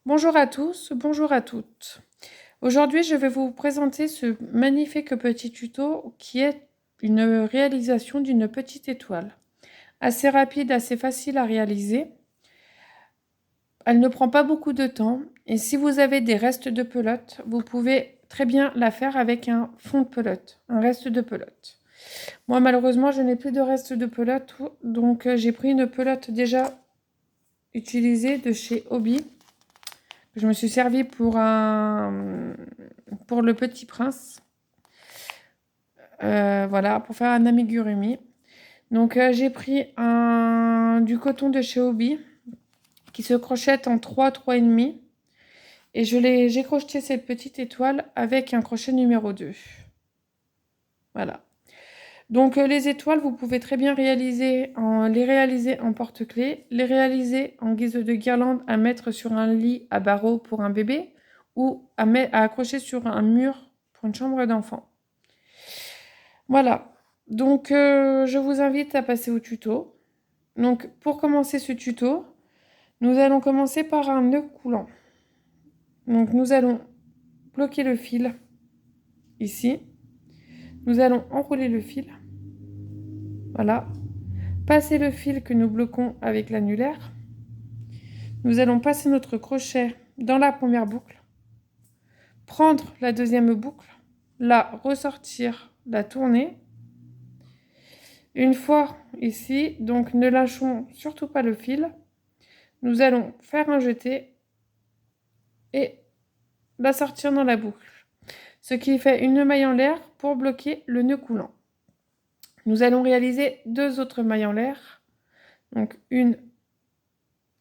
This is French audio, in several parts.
Bonjour à tous, bonjour à toutes. Aujourd'hui, je vais vous présenter ce magnifique petit tuto qui est une réalisation d'une petite étoile. Assez rapide, assez facile à réaliser. Elle ne prend pas beaucoup de temps et si vous avez des restes de pelote, vous pouvez très bien la faire avec un fond de pelote, un reste de pelote. Moi, malheureusement, je n'ai plus de reste de pelote, donc j'ai pris une pelote déjà utilisée de chez Hobby. Je me suis servi pour le Petit Prince. Voilà, pour faire un amigurumi. Donc j'ai pris du coton de chez Hobby qui se crochette en 3, 3,5. Et j'ai crocheté cette petite étoile avec un crochet numéro 2. Voilà. Donc les étoiles, vous pouvez très bien les réaliser en porte-clés, les réaliser en guise de guirlande à mettre sur un lit à barreaux pour un bébé ou à accrocher sur un mur pour une chambre d'enfant. Voilà. Donc je vous invite à passer au tuto. Donc pour commencer ce tuto, nous allons commencer par un nœud coulant. Donc nous allons bloquer le fil ici. Nous allons enrouler le fil. Voilà. Passer le fil que nous bloquons avec l'annulaire. Nous allons passer notre crochet dans la première boucle. Prendre la deuxième boucle. La ressortir, la tourner. Une fois ici, donc ne lâchons surtout pas le fil. Nous allons faire un jeté et la sortir dans la boucle. Ce qui fait une maille en l'air pour bloquer le nœud coulant. Nous allons réaliser 2 autres mailles en l'air, donc 1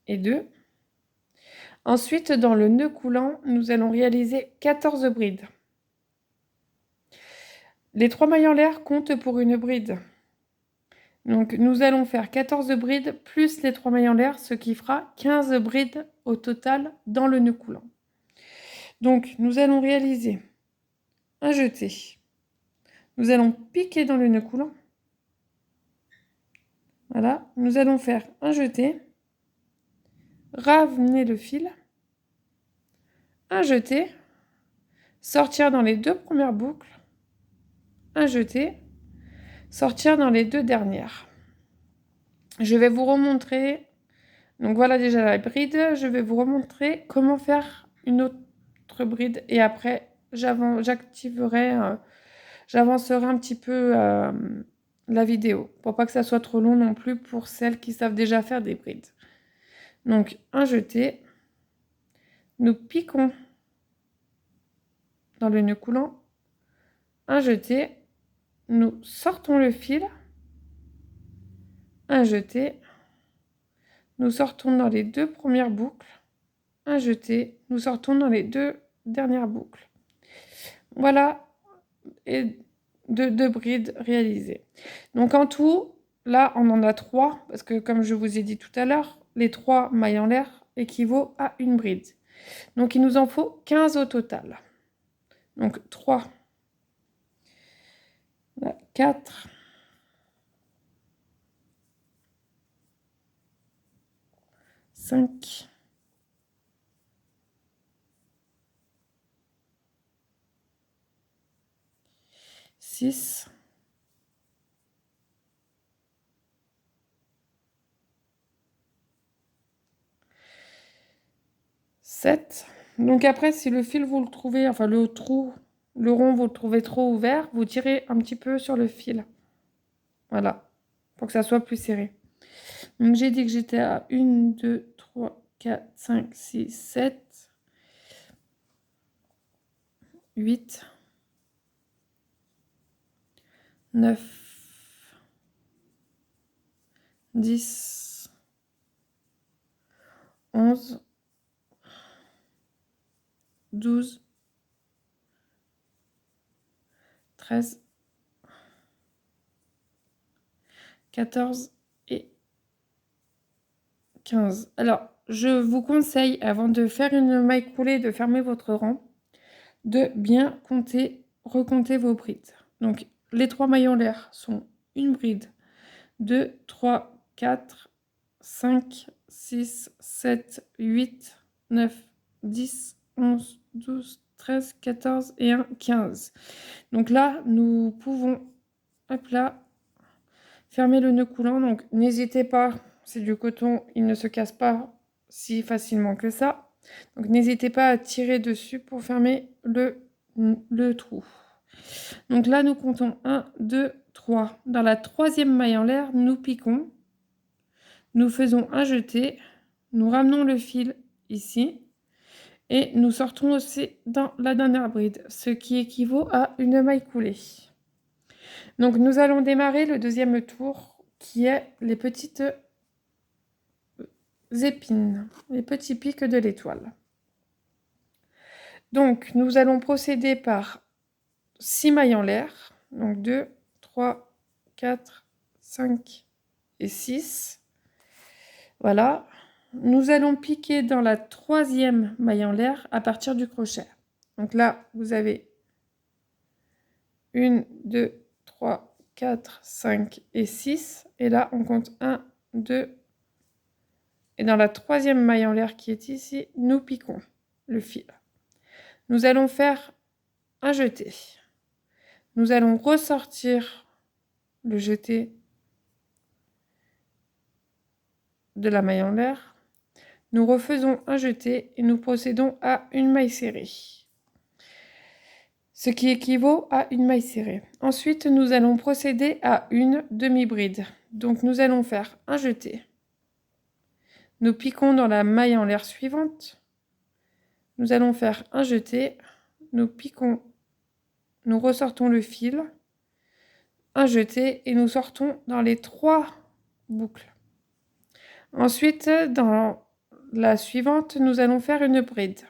et 2. Ensuite, dans le nœud coulant, nous allons réaliser 14 brides. Les 3 mailles en l'air comptent pour une bride. Donc nous allons faire 14 brides plus les 3 mailles en l'air, ce qui fera 15 brides au total dans le nœud coulant. Donc nous allons réaliser un jeté. Nous allons piquer dans le nœud coulant. Voilà, nous allons faire un jeté, ramener le fil, un jeté, sortir dans les 2 premières boucles, un jeté, sortir dans les 2 dernières. Je vais vous remontrer, donc voilà déjà la bride, je vais vous remontrer comment faire une autre bride et après j'avancerai un petit peu la vidéo pour pas que ça soit trop long non plus pour celles qui savent déjà faire des brides. Donc un jeté, nous piquons dans le nœud coulant, un jeté, nous sortons le fil, un jeté, nous sortons dans les 2 premières boucles, un jeté, nous sortons dans les 2 dernières boucles. Voilà, et 2 brides réalisées. Donc en tout, là on en a 3, parce que comme je vous ai dit tout à l'heure, les 3 mailles en l'air équivaut à une bride. Donc il nous en faut 15 au total. Donc 3, 4, 5, 6, 7. Donc après, si le fil, vous le trouvez, enfin le trou, le rond, vous le trouvez trop ouvert, vous tirez un petit peu sur le fil. Voilà, pour que ça soit plus serré. Donc j'ai dit que j'étais à 1, 2, 3, 4, 5, 6, 7, 8, 9, 10, 11, 12, 13, 14 et 15. Alors, je vous conseille, avant de faire une maille coulée, de fermer votre rang, de bien recompter vos brides. Donc, les 3 mailles en l'air sont une bride, 2, 3, 4, 5, 6, 7, 8, 9, 10, 11, 12, 13, 14 et 1, 15. Donc là, nous pouvons, hop là, fermer le nœud coulant. Donc n'hésitez pas, c'est du coton, il ne se casse pas si facilement que ça. Donc n'hésitez pas à tirer dessus pour fermer le trou. Donc là, nous comptons 1, 2, 3. Dans la troisième maille en l'air, nous piquons. Nous faisons un jeté. Nous ramenons le fil ici. Et nous sortons aussi dans la dernière bride, ce qui équivaut à une maille coulée. Donc nous allons démarrer le deuxième tour, qui est les petites épines, les petits pics de l'étoile. Donc nous allons procéder par 6 mailles en l'air. Donc 2, 3, 4, 5 et 6. Voilà. Nous allons piquer dans la troisième maille en l'air à partir du crochet. Donc là, vous avez 1, 2, 3, 4, 5 et 6. Et là, on compte 1, 2. Et dans la troisième maille en l'air qui est ici, nous piquons le fil. Nous allons faire un jeté. Nous allons ressortir le jeté de la maille en l'air. Nous refaisons un jeté et nous procédons à une maille serrée, ce qui équivaut à une maille serrée. Ensuite, nous allons procéder à une demi-bride. Donc nous allons faire un jeté. Nous piquons dans la maille en l'air suivante. Nous allons faire un jeté. Nous piquons, nous ressortons le fil, un jeté et nous sortons dans les 3 boucles. Ensuite, dans la suivante, nous allons faire une bride.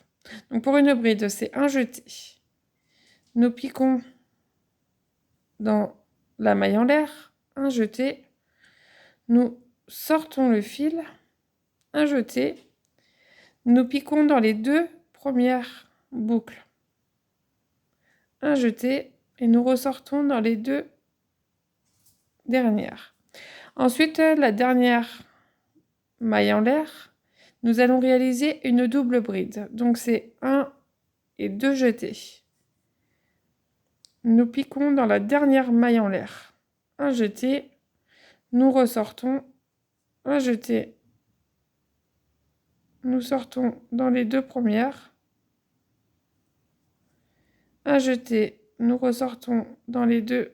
Donc pour une bride, c'est un jeté. Nous piquons dans la maille en l'air, un jeté. Nous sortons le fil, un jeté. Nous piquons dans les 2 premières boucles, un jeté et nous ressortons dans les 2 dernières. Ensuite, la dernière maille en l'air, nous allons réaliser une double bride. Donc c'est 1 et 2 jetés. Nous piquons dans la dernière maille en l'air, un jeté, nous ressortons, un jeté, nous sortons dans les 2 premières, un jeté, nous ressortons dans les 2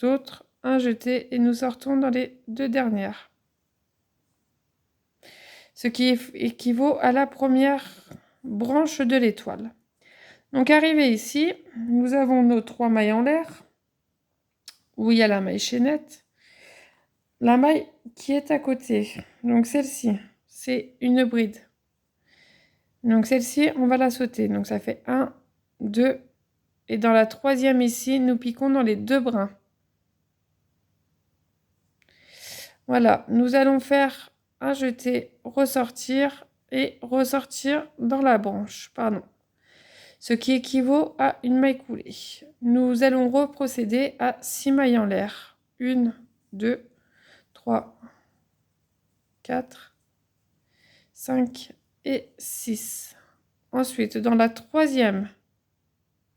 autres, un jeté et nous sortons dans les 2 dernières. Ce qui équivaut à la première branche de l'étoile. Donc arrivé ici, nous avons nos 3 mailles en l'air, où il y a la maille chaînette, la maille qui est à côté, donc celle-ci, c'est une bride. Donc celle-ci, on va la sauter, donc ça fait 1, 2, et dans la troisième ici, nous piquons dans les 2 brins. Voilà, nous allons faire un jeté, ressortir et ressortir dans la branche, pardon. Ce qui équivaut à une maille coulée. Nous allons reprocéder à 6 mailles en l'air. 1, 2, 3, 4, 5 et 6. Ensuite, dans la troisième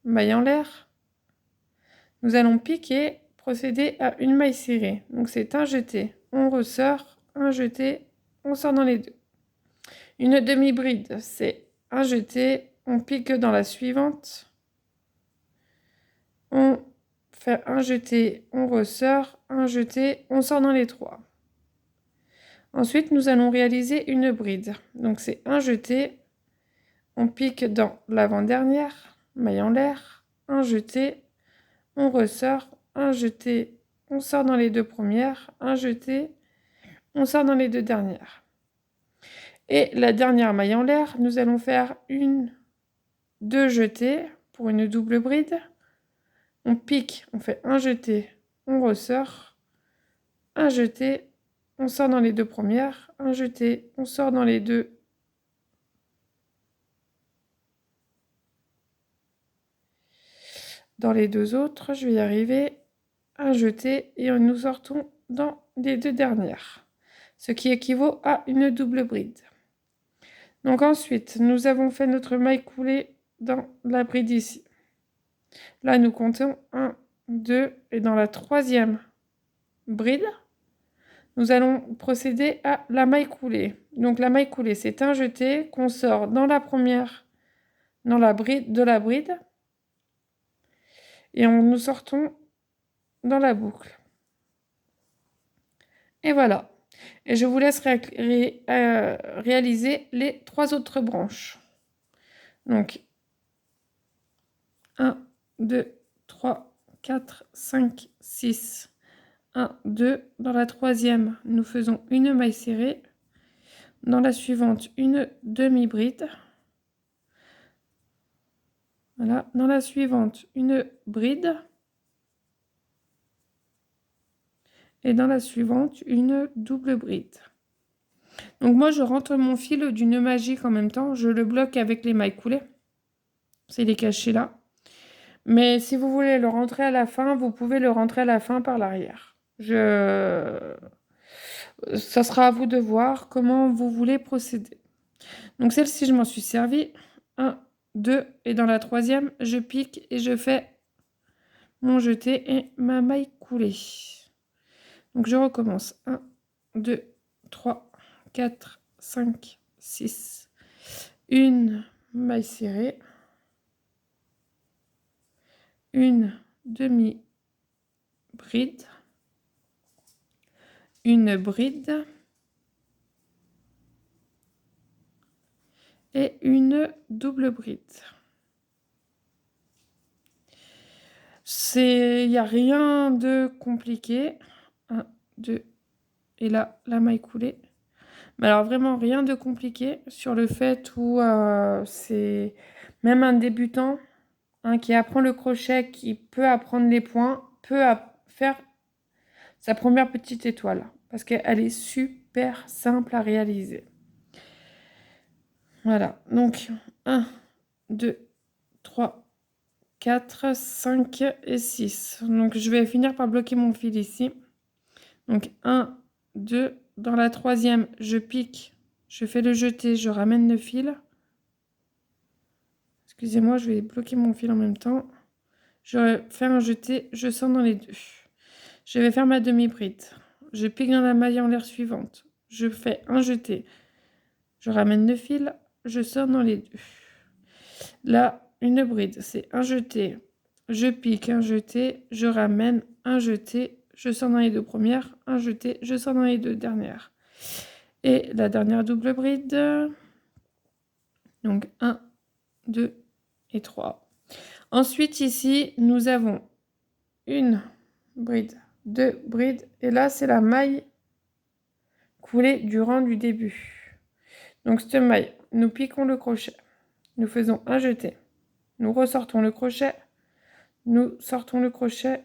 maille en l'air, nous allons piquer, procéder à une maille serrée. Donc c'est un jeté, on ressort, un jeté, on sort dans les 2. Une demi-bride, c'est un jeté, on pique dans la suivante, on fait un jeté, on ressort, un jeté, on sort dans les 3. Ensuite, nous allons réaliser une bride. Donc c'est un jeté, on pique dans l'avant-dernière, maille en l'air, un jeté, on ressort, un jeté, on sort dans les 2 premières, un jeté, on sort dans les 2 dernières. Et la dernière maille en l'air, nous allons faire 1, 2 jetés pour une double bride. On pique, on fait un jeté, on ressort, un jeté, on sort dans les 2 premières, un jeté, on sort dans les 2 autres, je vais y arriver, un jeté et nous sortons dans les 2 dernières, ce qui équivaut à une double bride. Donc ensuite, nous avons fait notre maille coulée dans la bride ici. Là, nous comptons 1, 2, et dans la troisième bride, nous allons procéder à la maille coulée. Donc la maille coulée, c'est un jeté qu'on sort dans la première, dans la bride de la bride, et nous sortons dans la boucle. Et voilà. Et je vous laisse réaliser les 3 autres branches. Donc 1, 2, 3, 4, 5, 6. 1, 2. Dans la troisième, nous faisons une maille serrée. Dans la suivante, une demi-bride. Voilà. Dans la suivante, une bride. Et dans la suivante, une double bride. Donc moi, je rentre mon fil du nœud magique en même temps. Je le bloque avec les mailles coulées. C'est les caché là. Mais si vous voulez le rentrer à la fin, vous pouvez le rentrer à la fin par l'arrière. Ça sera à vous de voir comment vous voulez procéder. Donc celle-ci, je m'en suis servi. 1, 2, et dans la troisième, je pique et je fais mon jeté et ma maille coulée. Donc je recommence. 1, 2, 3, 4, 5, 6. Une maille serrée. Une demi-bride. Une bride. Et une double bride. Il n'y a rien de compliqué. 1, 2, et là, la maille coulée. Mais alors vraiment rien de compliqué sur le fait où c'est même un débutant qui apprend le crochet, qui peut apprendre les points, peut faire sa première petite étoile. Parce qu'elle est super simple à réaliser. Voilà, donc 1, 2, 3, 4, 5 et 6. Donc je vais finir par bloquer mon fil ici. Donc 1, 2, dans la troisième, je pique, je fais le jeté, je ramène le fil. Excusez-moi, je vais bloquer mon fil en même temps. Je fais un jeté, je sors dans les deux. Je vais faire ma demi-bride. Je pique dans la maille en l'air suivante. Je fais un jeté. Je ramène le fil, je sors dans les deux. Là, une bride, c'est un jeté. Je pique, un jeté, je ramène, un jeté, je sors dans les deux premières, un jeté, je sors dans les deux dernières. Et la dernière double bride. Donc 1, 2 et 3. Ensuite, ici, nous avons une bride, deux brides. Et là, c'est la maille coulée durant du début. Donc, cette maille, nous piquons le crochet. Nous faisons un jeté. Nous ressortons le crochet. Nous sortons le crochet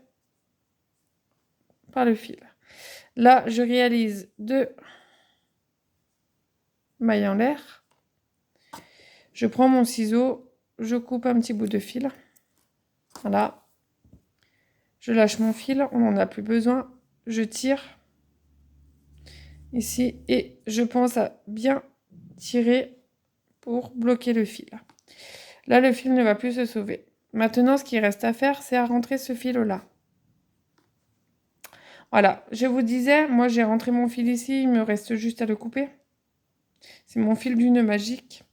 par le fil. Là, je réalise 2 mailles en l'air. Je prends mon ciseau. Je coupe un petit bout de fil. Voilà. Je lâche mon fil. On n'en a plus besoin. Je tire ici et je pense à bien tirer pour bloquer le fil. Là, le fil ne va plus se sauver. Maintenant, ce qui reste à faire, c'est à rentrer ce fil-là. Voilà, je vous disais, moi j'ai rentré mon fil ici, il me reste juste à le couper. C'est mon fil du nœud magique.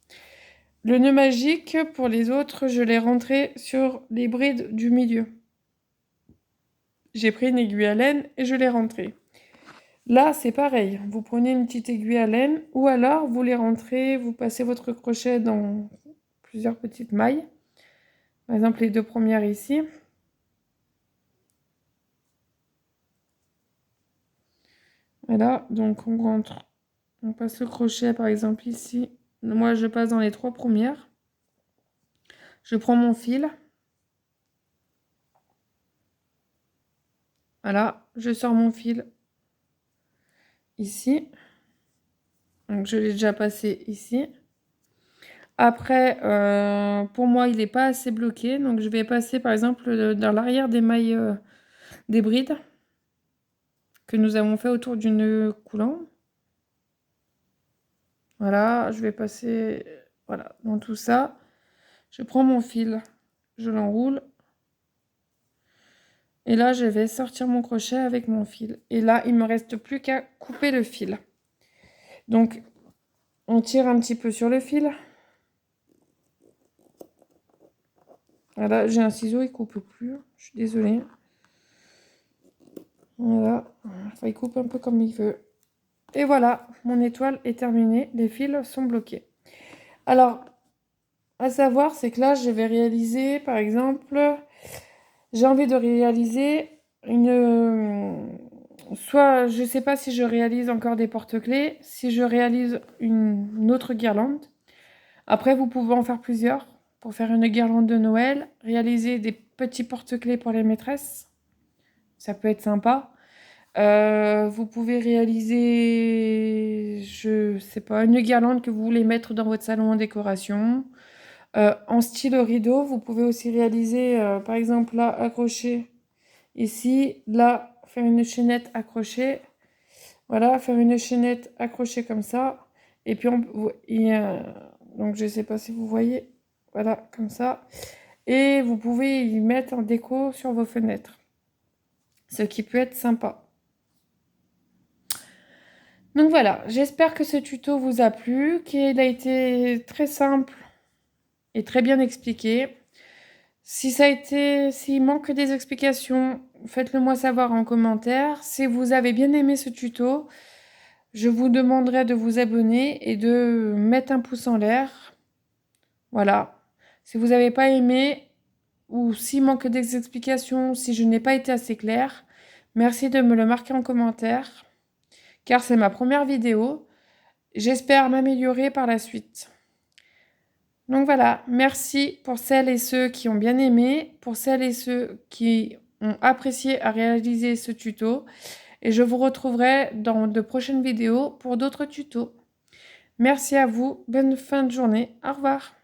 Le nœud magique, pour les autres, je l'ai rentré sur les brides du milieu. J'ai pris une aiguille à laine et je l'ai rentré. Là, c'est pareil. Vous prenez une petite aiguille à laine ou alors vous les rentrez, vous passez votre crochet dans plusieurs petites mailles. Par exemple, les 2 premières ici. Voilà, donc on rentre, on passe le crochet par exemple ici. Moi, je passe dans les 3 premières. Je prends mon fil. Voilà, je sors mon fil ici. Donc, je l'ai déjà passé ici. Après, pour moi, il n'est pas assez bloqué. Donc, je vais passer, par exemple, dans l'arrière des mailles des brides que nous avons fait autour du nœud coulant. Voilà, je vais passer voilà, dans tout ça. Je prends mon fil, je l'enroule. Et là, je vais sortir mon crochet avec mon fil. Et là, il ne me reste plus qu'à couper le fil. Donc, on tire un petit peu sur le fil. Voilà, j'ai un ciseau, il ne coupe plus. Je suis désolée. Voilà, enfin, il coupe un peu comme il veut. Et voilà, mon étoile est terminée. Les fils sont bloqués. Alors, à savoir, c'est que là, je vais réaliser, par exemple, j'ai envie de réaliser soit, je ne sais pas si je réalise encore des porte-clés, si je réalise une autre guirlande. Après, vous pouvez en faire plusieurs pour faire une guirlande de Noël, réaliser des petits porte-clés pour les maîtresses. Ça peut être sympa. Vous pouvez réaliser, je sais pas, une guirlande que vous voulez mettre dans votre salon en décoration. En style rideau, vous pouvez aussi réaliser, par exemple, là, accrocher ici, là, faire une chaînette accrochée. Voilà, faire une chaînette accrochée comme ça. Et puis, donc, je sais pas si vous voyez. Voilà, comme ça. Et vous pouvez y mettre en déco sur vos fenêtres. Ce qui peut être sympa. Donc voilà, j'espère que ce tuto vous a plu, qu'il a été très simple et très bien expliqué. S'il manque des explications, faites-le moi savoir en commentaire. Si vous avez bien aimé ce tuto, je vous demanderai de vous abonner et de mettre un pouce en l'air. Voilà. Si vous n'avez pas aimé ou s'il manque des explications, si je n'ai pas été assez claire, merci de me le marquer en commentaire, car c'est ma première vidéo. J'espère m'améliorer par la suite. Donc voilà, merci pour celles et ceux qui ont bien aimé, pour celles et ceux qui ont apprécié à réaliser ce tuto. Et je vous retrouverai dans de prochaines vidéos pour d'autres tutos. Merci à vous, bonne fin de journée, au revoir.